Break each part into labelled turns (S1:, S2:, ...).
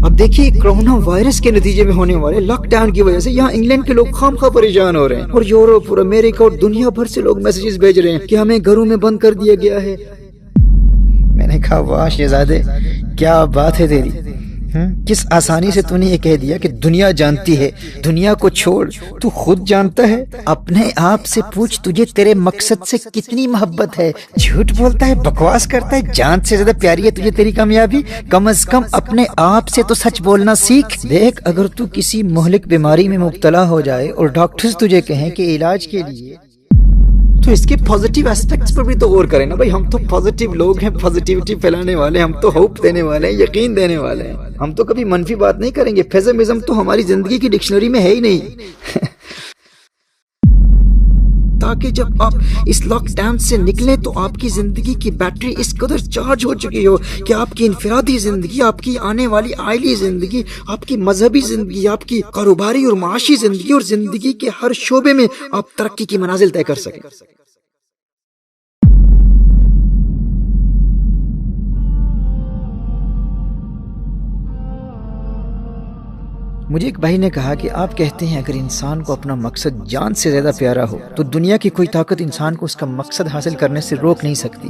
S1: اب دیکھیے corona virus کے نتیجے میں ہونے والے لاک ڈاؤن کی وجہ سے یہاں انگلینڈ کے لوگ خامخواہ پریشان ہو رہے ہیں، اور یورپ اور امریکہ اور دنیا بھر سے لوگ میسیجز بھیج رہے ہیں کہ ہمیں گھروں میں بند کر دیا گیا ہے۔ میں نے کہا واہ شہزادے، کیا بات ہے تیری، کس آسانی سے تو نے یہ کہہ دیا کہ دنیا جانتی ہے۔ دنیا کو چھوڑ، تو خود جانتا ہے۔ اپنے آپ سے پوچھ تجھے تیرے مقصد سے کتنی محبت ہے۔ جھوٹ بولتا ہے، بکواس کرتا ہے، جان سے زیادہ پیاری ہے تجھے تیری کامیابی۔ کم از کم اپنے آپ سے تو سچ بولنا سیکھ۔ دیکھ، اگر تو کسی مہلک بیماری میں مبتلا ہو جائے اور ڈاکٹرز تجھے کہیں کہ علاج کے لیے، تو اس کے پازیٹیو اسپیکٹس پر بھی تو غور کریں نا بھائی۔ ہم تو پازیٹیو لوگ ہیں، پازیٹیوٹی پھیلانے والے، ہم تو ہوپ دینے والے ہیں، یقین دینے والے ہیں۔ ہم تو کبھی منفی بات نہیں کریں گے۔ پیسمزم تو ہماری زندگی کی ڈکشنری میں ہے ہی نہیں۔ تاکہ جب آپ اس لاک ڈاؤن سے نکلیں تو آپ کی زندگی کی بیٹری اس قدر چارج ہو چکی ہو کہ آپ کی انفرادی زندگی، آپ کی آنے والی عائلی زندگی، آپ کی مذہبی زندگی، آپ کی کاروباری اور معاشی زندگی اور زندگی کے ہر شعبے میں آپ ترقی کی منازل طے کر سکیں۔ مجھے ایک بھائی نے کہا کہ آپ کہتے ہیں اگر انسان کو اپنا مقصد جان سے زیادہ پیارا ہو تو دنیا کی کوئی طاقت انسان کو اس کا مقصد حاصل کرنے سے روک نہیں سکتی،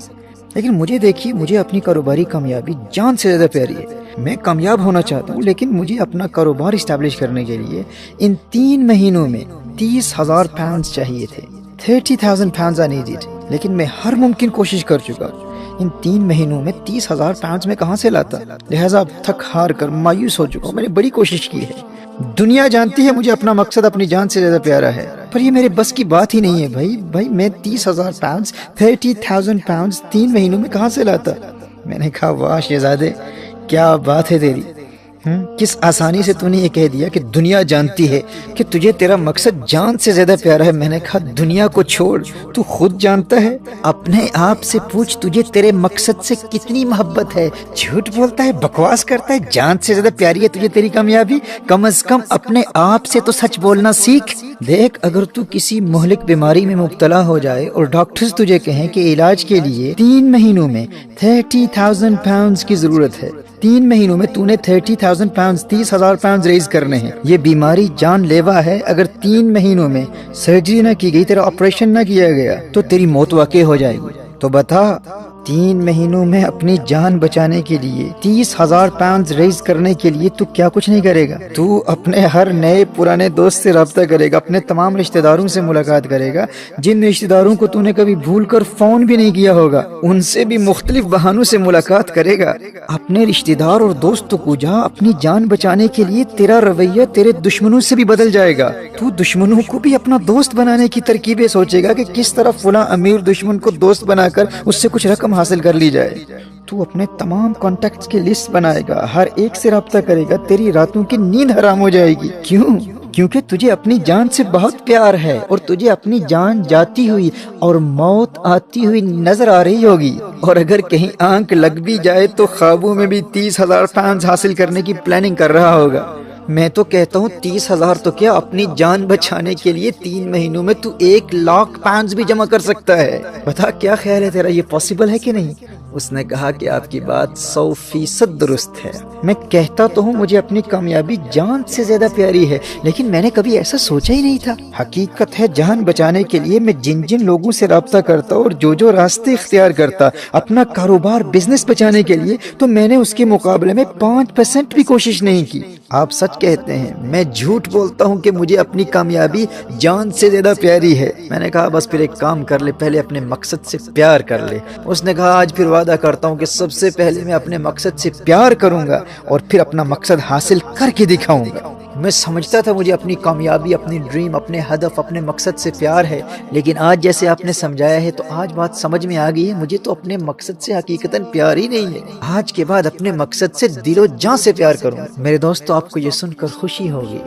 S1: لیکن مجھے دیکھیے، مجھے اپنی کاروباری کامیابی جان سے زیادہ پیاری ہے۔ میں کامیاب ہونا چاہتا ہوں، لیکن مجھے اپنا کاروبار اسٹیبلش کرنے کے لیے ان 3 مہینوں میں 30,000 پاؤنڈز چاہیے تھے۔ 30,000 pounds I needed، لیکن میں ہر ممکن کوشش کر چکا۔ ان 3 مہینوں میں 30,000 پاؤنڈز میں کہاں سے لاتا؟ لہٰذا اب تھک ہار کر مایوس ہو چکا ہوں۔ میں نے بڑی کوشش کی ہے۔ دنیا جانتی ہے مجھے اپنا مقصد اپنی جان سے زیادہ پیارا ہے، پر یہ میرے بس کی بات ہی نہیں ہے بھائی میں 30,000 پاؤنڈز 30,000 pounds 3 مہینوں میں کہاں سے لاتا؟ میں نے کہا واہ شہزادے، کیا بات ہے تیری، کس آسانی سے تو نے یہ کہہ دیا کہ دنیا جانتی ہے کہ تجھے تیرا مقصد جان سے زیادہ پیارا ہے۔ میں نے کہا دنیا کو چھوڑ، تو خود جانتا ہے۔ اپنے آپ سے پوچھ تجھے تیرے مقصد سے کتنی محبت ہے۔ جھوٹ بولتا ہے، بکواس کرتا ہے، جان سے زیادہ پیاری ہے تجھے تیری کامیابی۔ کم از کم اپنے آپ سے تو سچ بولنا سیکھ۔ دیکھ، اگر تو کسی مہلک بیماری میں مبتلا ہو جائے اور ڈاکٹرز تجھے کہیں کہ علاج کے لیے 3 مہینوں میں 30,000 pounds کی ضرورت ہے، 3 مہینوں میں تو نے 30,000 pounds 30,000 pounds ریز کرنے ہیں، یہ بیماری جان لیوا ہے۔ اگر 3 مہینوں میں سرجری نہ کی گئی، تیرا آپریشن نہ کیا گیا تو تیری موت واقع ہو جائے گی۔ تو بتا، 3 مہینوں میں اپنی جان بچانے کے لیے 30,000 pounds ریز کرنے کے لیے تو کیا کچھ نہیں کرے گا؟ تو اپنے ہر نئے پرانے دوست سے رابطہ کرے گا، اپنے تمام رشتہ داروں سے ملاقات کرے گا، جن رشتہ داروں کو تو نے کبھی بھول کر فون بھی نہیں کیا ہوگا، ان سے بھی مختلف بہانوں سے ملاقات کرے گا۔ اپنے رشتہ دار اور دوستوں کو جا، اپنی جان بچانے کے لیے تیرا رویہ تیرے دشمنوں سے بھی بدل جائے گا۔ تو دشمنوں کو بھی اپنا دوست بنانے کی ترکیبیں سوچے گا کہ کس طرح فلاں امیر دشمن کو دوست بنا کر اس سے کچھ رقم حاصل کر لی جائے۔ تو اپنے تمام کانٹیکٹس کی لسٹ بنائے گا، ہر ایک سے رابطہ کرے گا، تیری راتوں کی نیند حرام ہو جائے گی۔ کیوں؟ کیونکہ تجھے اپنی جان سے بہت پیار ہے، اور تجھے اپنی جان جاتی ہوئی اور موت آتی ہوئی نظر آ رہی ہوگی، اور اگر کہیں آنکھ لگ بھی جائے تو خوابوں میں بھی 30,000 pounds حاصل کرنے کی پلاننگ کر رہا ہوگا۔ میں تو کہتا ہوں 30,000 تو کیا، اپنی جان بچانے کے لیے 3 مہینوں میں تو 1,00,000 pounds بھی جمع کر سکتا ہے۔ بتا کیا خیال ہے تیرا، یہ پاسبل ہے کہ نہیں؟ اس نے کہا کہ آپ کی بات 100% درست ہے۔ میں کہتا تو ہوں مجھے اپنی کامیابی جان سے زیادہ پیاری ہے، لیکن میں نے کبھی ایسا سوچا ہی نہیں تھا۔ حقیقت ہے، جان بچانے کے لیے میں جن لوگوں سے رابطہ کرتا اور جو راستے اختیار کرتا اپنا کاروبار بزنس بچانے کے لیے، تو میں نے اس کے مقابلے میں 5% بھی کوشش نہیں کی۔ آپ سچ کہتے ہیں، میں جھوٹ بولتا ہوں کہ مجھے اپنی کامیابی جان سے زیادہ پیاری ہے۔ میں نے کہا بس پھر ایک کام کر لے، پہلے اپنے مقصد سے پیار کر لے۔ اس نے کہا آج پھر وعدہ کرتا ہوں کہ سب سے پہلے میں اپنے مقصد سے پیار کروں گا اور پھر اپنا مقصد حاصل کر کے دکھاؤں گا۔ میں سمجھتا تھا مجھے اپنی کامیابی، اپنی ڈریم، اپنے ہدف، اپنے مقصد سے پیار ہے، لیکن آج جیسے آپ نے سمجھایا ہے تو آج بات سمجھ میں آ گئی ہے، مجھے تو اپنے مقصد سے حقیقتاً پیار ہی نہیں ہے۔ آج کے بعد اپنے مقصد سے دل و جان سے پیار کروں۔ میرے دوستو، آپ کو یہ سن کر خوشی ہوگی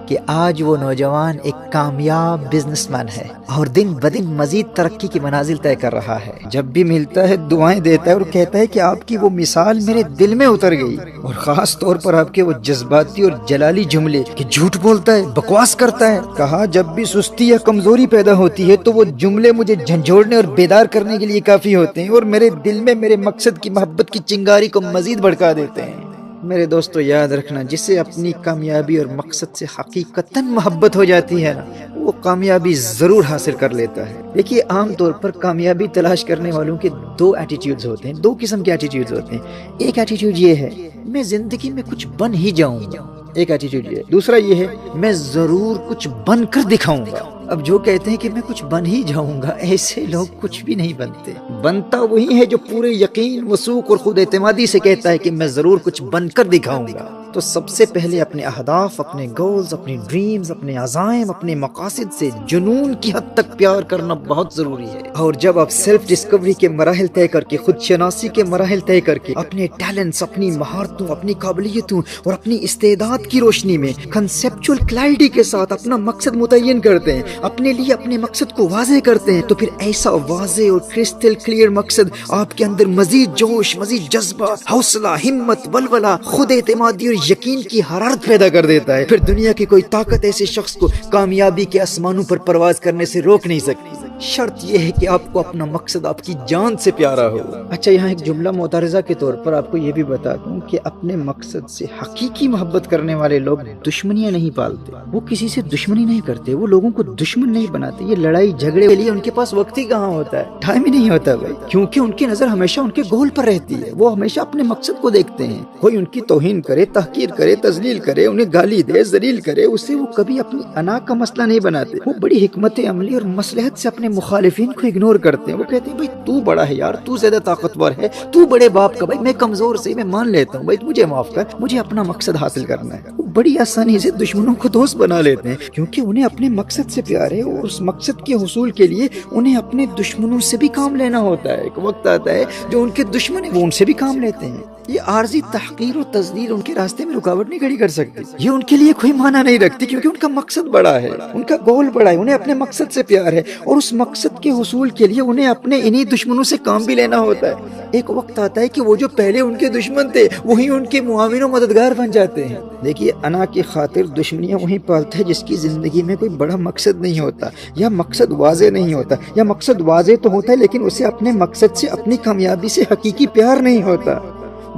S1: کہ آج وہ نوجوان ایک کامیاب بزنس مین ہے اور دن بدن مزید ترقی کی منازل طے کر رہا ہے۔ جب بھی ملتا ہے دعائیں دیتا ہے اور کہتا ہے کہ آپ کی وہ مثال میرے دل میں اتر گئی، اور خاص طور پر آپ کے وہ جذباتی اور جلالی جملے کہ جھوٹ بولتا ہے، بکواس کرتا ہے۔ کہا جب بھی سستی یا کمزوری پیدا ہوتی ہے تو وہ جملے مجھے جھنجھوڑنے اور بیدار کرنے کے لیے کافی ہوتے ہیں، اور میرے دل میں میرے مقصد کی محبت کی چنگاری کو مزید بھڑکا دیتے ہیں۔ میرے دوستو یاد رکھنا، جسے اپنی کامیابی اور مقصد سے حقیقتاً محبت ہو جاتی ہے نا، وہ کامیابی ضرور حاصل کر لیتا ہے۔ دیکھیے عام طور پر کامیابی تلاش کرنے والوں کے دو ایٹیٹیوڈز ہوتے ہیں، دو قسم کے ایٹیٹیوڈز ہوتے ہیں۔ ایک ایٹیٹیوڈ یہ ہے میں زندگی میں کچھ بن ہی جاؤں گا، ایک ایٹیٹیوڈ یہ ہے۔ دوسرا یہ ہے میں ضرور کچھ بن کر دکھاؤں گا۔ اب جو کہتے ہیں کہ میں کچھ بن ہی جاؤں گا، ایسے لوگ کچھ بھی نہیں بنتے۔ بنتا وہی ہے جو پورے یقین، وثوق اور خود اعتمادی سے کہتا ہے کہ میں ضرور کچھ بن کر دکھاؤں گا۔ تو سب سے پہلے اپنے اہداف، اپنے گولز، اپنے ڈریمز، اپنے عزائم، اپنے مقاصد سے جنون کی حد تک پیار کرنا بہت ضروری ہے۔ اور جب آپ سیلف ڈسکوری کے مراحل طے کر کے، خود شناسی کے مراحل طے کر کے، اپنے ٹیلنٹس، اپنی مہارتوں، اپنی قابلیتوں اور اپنی استعداد کی روشنی میں کنسیپچول کلیئرٹی کے ساتھ اپنا مقصد متعین کرتے ہیں، اپنے لیے اپنے مقصد کو واضح کرتے ہیں، تو پھر ایسا واضح اور کرسٹل کلیئر مقصد آپ کے اندر مزید جوش، مزید جذبہ، حوصلہ، ہمت، ولولہ، خود اعتمادی اور یقین کی حرارت پیدا کر دیتا ہے۔ پھر دنیا کی کوئی طاقت ایسے شخص کو کامیابی کے آسمانوں پر پرواز کرنے سے روک نہیں سکتی۔ شرط یہ ہے کہ آپ کو اپنا مقصد آپ کی جان سے پیارا ہو۔ اچھا، یہاں ایک جملہ معترضہ کے طور پر آپ کو یہ بھی بتا دوں کہ اپنے مقصد سے حقیقی محبت کرنے والے لوگ دشمنیاں نہیں پالتے، وہ کسی سے دشمنی نہیں کرتے، وہ لوگوں کو دشمن نہیں بناتے۔ یہ لڑائی جھگڑے کے لیے ان کے پاس وقت ہی کہاں ہوتا ہے، ٹائم ہی نہیں ہوتا بھائی، کیونکہ ان کی نظر ہمیشہ ان کے گول پر رہتی ہے، وہ ہمیشہ اپنے مقصد کو دیکھتے ہیں۔ کوئی ان کی توہین کرے، تحقیر کرے، تذلیل کرے، انہیں گالی دے، ذلیل کرے، اسے وہ کبھی اپنی انا کا مسئلہ نہیں بناتے۔ وہ بڑی حکمت عملی اور مصلحت سے اپنے مخالفین کو اگنور کرتے ہیں۔ وہ کہتے ہیں بھائی تو بڑا ہے یار، تو زیادہ طاقتور ہے، تو بڑے باپ کا، بھائی میں کمزور سے میں مان لیتا ہوں، بھائی مجھے معاف کر، مجھے اپنا مقصد حاصل کرنا ہے۔ وہ بڑی آسانی سے دشمنوں کو دوست بنا لیتے ہیں، کیونکہ انہیں اپنے مقصد سے پیار ہے، اور اس مقصد کے حصول کے لیے انہیں اپنے دشمنوں سے بھی کام لینا ہوتا ہے۔ ایک وقت آتا ہے جو ان کے دشمن ہیں وہ ان سے بھی کام لیتے ہیں۔ یہ عارضی تحقیر اور تذلیل ان کے راستے میں رکاوٹ نہیں کھڑی کر سکتی، یہ ان کے لیے کوئی معنی نہیں رکھتی، کیونکہ ان کا مقصد بڑا ہے، ان کا گول بڑا ہے، انہیں اپنے مقصد سے پیار ہے، اور اس مقصد کے حصول کے لیے انہیں اپنے انہی دشمنوں سے کام بھی لینا ہوتا ہے۔ ایک وقت آتا ہے کہ وہ جو پہلے ان کے دشمن تھے وہی ان کے معاون و مددگار بن جاتے ہیں۔ دیکھیے انا کی خاطر دشمنیاں وہی پالتا ہے جس کی زندگی میں کوئی بڑا مقصد نہیں ہوتا، یا مقصد واضح نہیں ہوتا، یا مقصد واضح تو ہوتا ہے لیکن اسے اپنے مقصد سے، اپنی کامیابی سے حقیقی پیار نہیں ہوتا۔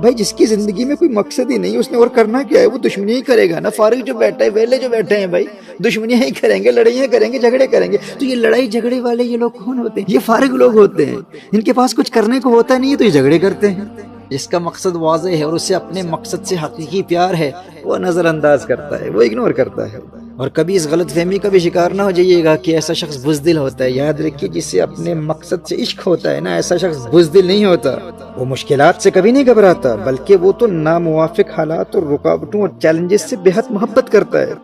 S1: بھائی جس کی زندگی میں کوئی مقصد ہی نہیں، اس نے اور کرنا کیا ہے، وہ دشمنی ہی کرے گا نا۔ فارغ جو بیٹھا ہے، ویلے جو بیٹھے ہیں بھائی، دشمنیاں ہی کریں گے، لڑائیاں کریں گے، جھگڑے کریں گے۔ تو یہ لڑائی جھگڑے والے یہ لوگ کون ہوتے ہیں؟ یہ فارغ لوگ ہوتے ہیں، ان کے پاس کچھ کرنے کو ہوتا نہیں ہے تو یہ جھگڑے کرتے ہیں۔ جس کا مقصد واضح ہے اور اسے اپنے مقصد سے حقیقی پیار ہے، وہ نظر انداز کرتا ہے، وہ اگنور کرتا ہے۔ اور کبھی اس غلط فہمی کا بھی شکار نہ ہو جائیے گا کہ ایسا شخص بزدل ہوتا ہے۔ یاد رکھیے جسے اپنے مقصد سے عشق ہوتا ہے نا، ایسا شخص بزدل نہیں ہوتا، وہ مشکلات سے کبھی نہیں گھبراتا، بلکہ وہ تو ناموافق حالات اور رکاوٹوں اور چیلنجز سے بے حد محبت کرتا ہے،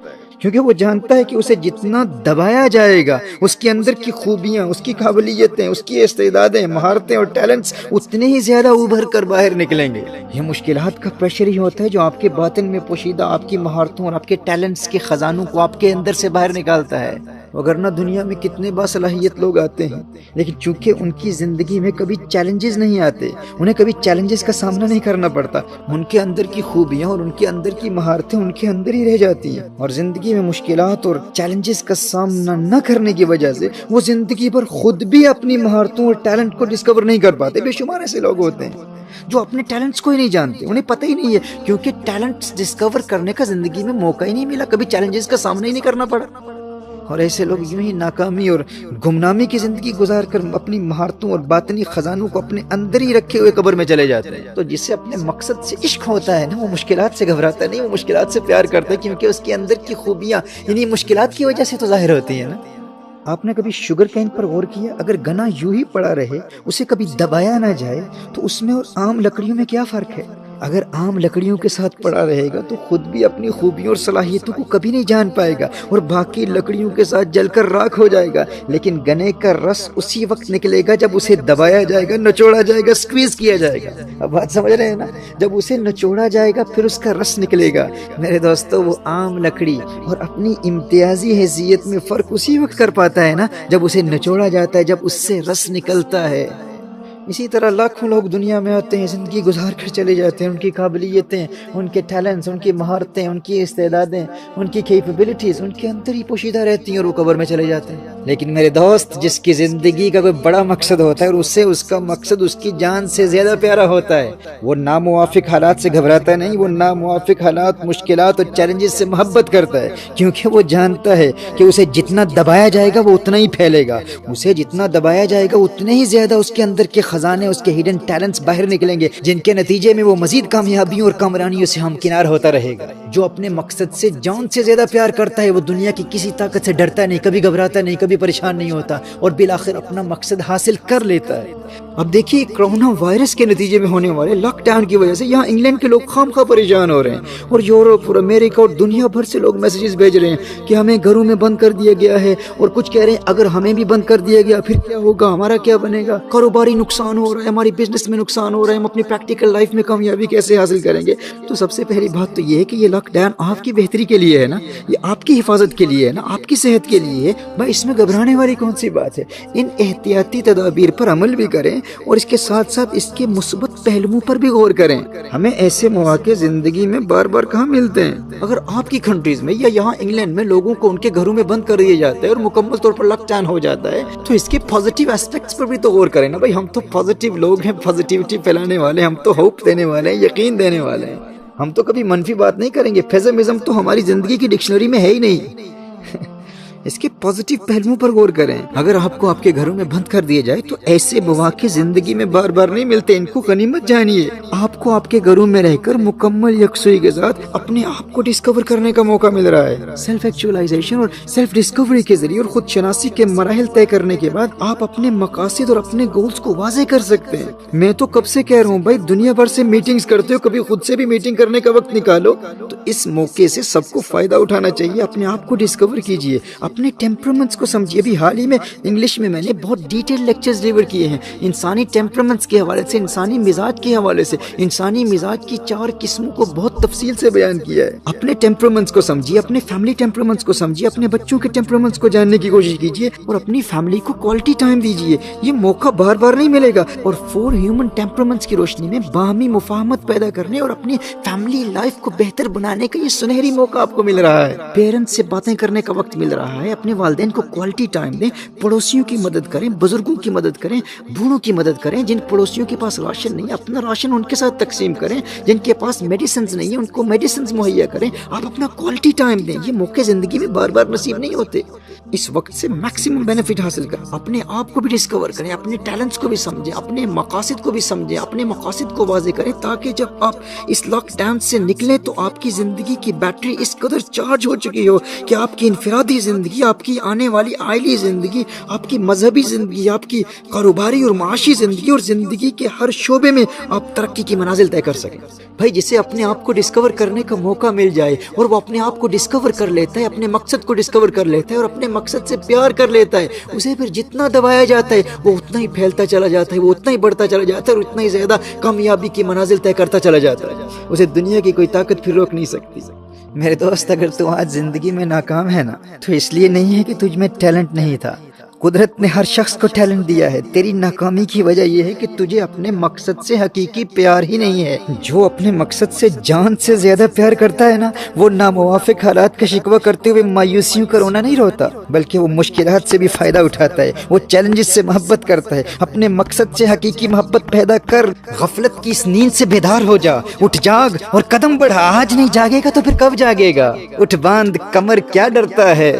S1: کیونکہ وہ جانتا ہے کہ اسے جتنا دبایا جائے گا اس کے اندر کی خوبیاں، اس کی قابلیتیں، اس کی استعدادیں، مہارتیں اور ٹیلنٹس اتنے ہی زیادہ ابھر کر باہر نکلیں گے۔ یہ مشکلات کا پریشر ہی ہوتا ہے جو آپ کے باطن میں پوشیدہ آپ کی مہارتوں اور آپ کے ٹیلنٹس کے خزانوں کو آپ کے اندر سے باہر نکالتا ہے۔ وگرنہ دنیا میں کتنے باصلاحیت لوگ آتے ہیں، لیکن چونکہ ان کی زندگی میں کبھی چیلنجز نہیں آتے، انہیں کبھی چیلنجز کا سامنا نہیں کرنا پڑتا، ان کے اندر کی خوبیاں اور ان کے اندر کی مہارتیں ان کے اندر ہی رہ جاتی ہیں، اور زندگی میں مشکلات اور چیلنجز کا سامنا نہ کرنے کی وجہ سے وہ زندگی پر خود بھی اپنی مہارتوں اور ٹیلنٹ کو ڈسکور نہیں کر پاتے۔ بے شمار ایسے لوگ ہوتے ہیں جو اپنے ٹیلنٹس کو ہی نہیں جانتے، انہیں پتہ ہی نہیں ہے، کیونکہ ٹیلنٹس ڈسکور کرنے کا زندگی میں موقع ہی نہیں ملا، کبھی چیلنجز کا سامنا ہی نہیں کرنا پڑا۔ اور ایسے لوگ یوں ہی ناکامی اور گمنامی کی زندگی گزار کر اپنی مہارتوں اور باطنی خزانوں کو اپنے اندر ہی رکھے ہوئے قبر میں چلے جاتے ہیں۔ تو جسے اپنے مقصد سے عشق ہوتا ہے نا، وہ مشکلات سے گھبراتا نہیں، وہ مشکلات سے پیار کرتا ہے، کیونکہ اس کے اندر کی خوبیاں یعنی مشکلات کی وجہ سے تو ظاہر ہوتی ہیں نا۔ آپ نے کبھی شوگر کین پر غور کیا؟ اگر گنا یوں ہی پڑا رہے، اسے کبھی دبایا نہ جائے، تو اس میں اور عام لکڑیوں میں کیا فرق ہے؟ اگر عام لکڑیوں کے ساتھ پڑا رہے گا تو خود بھی اپنی خوبیوں اور صلاحیتوں کو کبھی نہیں جان پائے گا، اور باقی لکڑیوں کے ساتھ جل کر راکھ ہو جائے گا۔ لیکن گنے کا رس اسی وقت نکلے گا جب اسے دبایا جائے گا، نچوڑا جائے گا، سکویز کیا جائے گا۔ اب بات سمجھ رہے ہیں نا؟ جب اسے نچوڑا جائے گا پھر اس کا رس نکلے گا۔ میرے دوستو، وہ عام لکڑی اور اپنی امتیازی حیثیت میں فرق اسی وقت کر پاتا ہے نا جب اسے نچوڑا جاتا ہے، جب اس سے رس نکلتا ہے۔ اسی طرح لاکھوں لوگ دنیا میں آتے ہیں، زندگی گزار کر چلے جاتے ہیں، ان کی قابلیتیں، ان کے ٹیلنٹس، ان کی مہارتیں، ان کی استعدادیں، ان کی کیپیبلٹیز ان کے اندر ہی پوشیدہ رہتی ہیں اور وہ قبر میں چلے جاتے ہیں۔ لیکن میرے دوست، جس کی زندگی کا کوئی بڑا مقصد ہوتا ہے اور اسے اس کا مقصد اس کی جان سے زیادہ پیارا ہوتا ہے، وہ ناموافق حالات سے گھبراتا نہیں، وہ ناموافق حالات، مشکلات اور چیلنجز سے محبت کرتا ہے، کیونکہ وہ جانتا ہے کہ اسے جتنا دبایا جائے گا وہ اتنا ہی پھیلے گا، اسے جتنا دبایا جائے گا اتنے ہی زیادہ اس کے اندر کے خزانے، اس کے ہڈن ٹیلنٹس باہر نکلیں گے، جن کے نتیجے میں وہ مزید کامیابیوں اور کامرانیوں سے ہمکنار ہوتا رہے گا۔ جو اپنے مقصد سے جان سے زیادہ پیار کرتا ہے، وہ دنیا کی کسی طاقت سے ڈرتا نہیں، کبھی گھبراتا نہیں، کبھی پریشان نہیں ہوتا، اور بالآخر اپنا مقصد حاصل کر لیتا ہے۔ اب دیکھیے، کرونا وائرس کے نتیجے میں ہونے والے لاک ڈاؤن کی وجہ سے یہاں انگلینڈ کے لوگ خام خواہ پریشان ہو رہے ہیں، اور یورپ اور امریکہ اور دنیا بھر سے لوگ میسیجز بھیج رہے ہیں کہ ہمیں گھروں میں بند کر دیا گیا ہے، اور کچھ کہہ رہے ہیں اگر ہمیں بھی بند کر دیا گیا پھر کیا ہوگا، ہمارا کیا بنے گا، کاروباری نقصان ہو رہا ہے، ہماری بزنس میں نقصان ہو رہا ہے، ہم اپنی پریکٹیکل لائف میں کامیابی کیسے حاصل کریں گے۔ تو سب سے پہلی بات تو یہ ہے کہ یہ لاک ڈاؤن آپ کی بہتری کے لیے ہے نا، یہ آپ کی حفاظت کے لیے ہے نا، آپ کی صحت کے لیے ہے بھائی، اس میں گھبرانے والی کون سی بات ہے۔ ان احتیاطی تدابیر پر عمل بھی کریں اور اس کے ساتھ ساتھ اس کے مثبت پہلوؤں پر بھی غور کریں۔ ہمیں ایسے مواقع زندگی میں بار بار کہاں ملتے ہیں۔ اگر آپ کی کنٹریز میں یا یہاں انگلینڈ میں لوگوں کو ان کے گھروں میں بند کر دیا جاتا ہے اور مکمل طور پر لاک ڈاؤن ہو جاتا ہے، تو اس کے پازیٹیو اسپیکٹس پر بھی تو غور کریں نا بھائی، ہم تو پازیٹیو لوگ ہیں، پازیٹیوٹی پھیلانے والے، ہم تو ہوپ دینے والے ہیں، یقین دینے والے ہیں، ہم تو کبھی منفی بات نہیں کریں گے۔ پیسمزم تو ہماری زندگی کی ڈکشنری میں ہے ہی نہیں۔ اس کے پازیٹیو پہلوؤں پر غور کریں۔ اگر آپ کو آپ کے گھروں میں بند کر دیا جائے تو ایسے مواقع زندگی میں بار بار نہیں ملتے، ان کو غنیمت جانیے۔ آپ کو آپ کے گھروں میں رہ کر مکمل یکسوئی کے ساتھ اپنے آپ کو ڈسکور کرنے کا موقع مل رہا ہے۔ سیلف ایکچوائلائزیشن اور سیلف ڈسکوری کے ذریعے اور خود شناسی کے مراحل طے کرنے کے بعد آپ اپنے مقاصد اور اپنے گولز کو واضح کر سکتے ہیں۔ میں تو کب سے کہہ رہا ہوں بھائی، دنیا بھر سے میٹنگز کرتے ہو، کبھی خود سے بھی میٹنگ کرنے کا وقت نکالو۔ تو اس موقع سے سب کو فائدہ اٹھانا چاہیے، اپنے آپ کو ڈسکور کیجیے، اپنے ٹیمپرامنٹس کو سمجھیے۔ ابھی حال ہی میں انگلش میں نے بہت ڈیٹیل لیکچرز ڈیلیور کیے ہیں انسانی ٹیمپرامنٹس کے حوالے سے، انسانی مزاج کے حوالے سے، انسانی مزاج کی 4 قسموں کو بہت تفصیل سے بیان کیا ہے۔ اپنے ٹیمپرامنٹس کو سمجھیے، اپنے فیملی ٹیمپرامنٹس کو سمجھیے، اپنے بچوں کے ٹیمپرامنٹس کو جاننے کی کوشش کیجیے اور اپنی فیملی کو کوالٹی ٹائم دیجیے۔ یہ موقع بار بار نہیں ملے گا، اور 4 ہیومن ٹیمپرامنٹس کی روشنی میں باہمی مفاہمت پیدا کرنے اور اپنی فیملی لائف کو بہتر بنانے کا یہ سنہری موقع آپ کو مل رہا ہے۔ پیرنٹس سے باتیں کرنے کا وقت مل رہا ہے، اپنے والدین کو کوالٹی ٹائم دیں، پڑوسیوں کی مدد کریں، بزرگوں کی مدد کریں، بوڑھوں کی مدد کریں، جن پڑوسیوں کے پاس راشن نہیں ہے اپنا راشن ان کے ساتھ تقسیم کریں، جن کے پاس میڈیسنز نہیں ہیں ان کو میڈیسنز مہیا کریں۔ آپ اپنا کوالٹی ٹائم دیں، یہ موقع زندگی میں بار بار نصیب نہیں ہوتے۔ اس وقت سے میکسیمم بینیفٹ حاصل کریں، اپنے آپ کو بھی ڈسکور کریں، اپنے ٹیلنٹس کو بھی سمجھیں، اپنے مقاصد کو بھی سمجھیں، اپنے مقاصد کو واضح کریں، تاکہ جب آپ اس لاک ڈاؤن سے نکلیں تو آپ کی زندگی کی بیٹری اس قدر چارج ہو چکی ہو کہ آپ کی انفرادی زندگی، آپ کی آنے والی عائلی زندگی، آپ کی مذہبی زندگی، آپ کی کاروباری اور معاشی زندگی اور زندگی کے ہر شعبے میں آپ ترقی کی منازل طے کر سکیں۔ بھائی، جسے اپنے آپ کو ڈسکور کرنے کا موقع مل جائے اور وہ اپنے آپ کو ڈسکور کر لیتا ہے، اپنے مقصد کو ڈسکور کر لیتا ہے اور اپنے مقصد سے پیار کر لیتا ہے، اسے پھر جتنا دبایا جاتا ہے وہ اتنا ہی پھیلتا چلا جاتا ہے، وہ اتنا ہی بڑھتا چلا جاتا ہے اور اتنا ہی زیادہ کامیابی کی منازل طے کرتا چلا جاتا ہے۔ اسے دنیا کی کوئی طاقت پھر روک نہیں سکتی۔ میرے دوست، اگر تو آج زندگی میں ناکام ہے نا، تو اس لیے نہیں ہے کہ تجھ میں ٹیلنٹ نہیں تھا۔ قدرت نے ہر شخص کو ٹیلنٹ دیا ہے، تیری ناکامی کی وجہ یہ ہے کہ تجھے اپنے مقصد سے حقیقی پیار ہی نہیں ہے۔ جو اپنے مقصد سے جان سے زیادہ پیار کرتا ہے نا، وہ ناموافق حالات کا شکوہ کرتے ہوئے مایوسیوں کا رونا نہیں روتا، بلکہ وہ مشکلات سے بھی فائدہ اٹھاتا ہے، وہ چیلنجز سے محبت کرتا ہے۔ اپنے مقصد سے حقیقی محبت پیدا کر، غفلت کی اس نیند سے بیدار ہو جا، اٹھ جاگ اور قدم بڑھا۔ آج نہیں جاگے گا تو پھر کب جاگے گا؟ اٹھ باندھ کمر، کیا ڈرتا ہے؟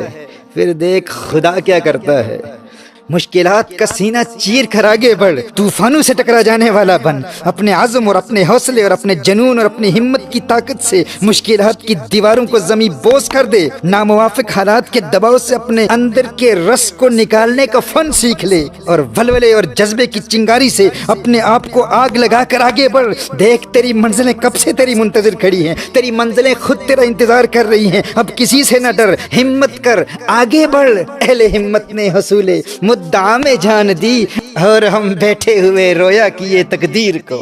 S1: پھر دیکھ خدا کیا کرتا ہے۔ مشکلات کا سینہ چیر کر آگے بڑھ، طوفانوں سے ٹکرا جانے والا بن۔ اپنے عزم اور اپنے حوصلے اور اپنے جنون اور اپنی ہمت کی طاقت سے مشکلات کی دیواروں کو زمیں بوس کر دے۔ ناموافق حالات کے دباؤ سے اپنے اندر کے رس کو نکالنے کا فن سیکھ لے، اور ولولے اور جذبے کی چنگاری سے اپنے آپ کو آگ لگا کر آگے بڑھ۔ دیکھ، تیری منزلیں کب سے تیری منتظر کھڑی ہیں، تیری منزلیں خود تیرا انتظار کر رہی ہیں۔ اب کسی سے نہ ڈر، ہمت کر، آگے بڑھ۔ اہل ہمت نے حصول مدعا میں جان دی، اور ہم بیٹھے ہوئے رویا کیے تقدیر کو۔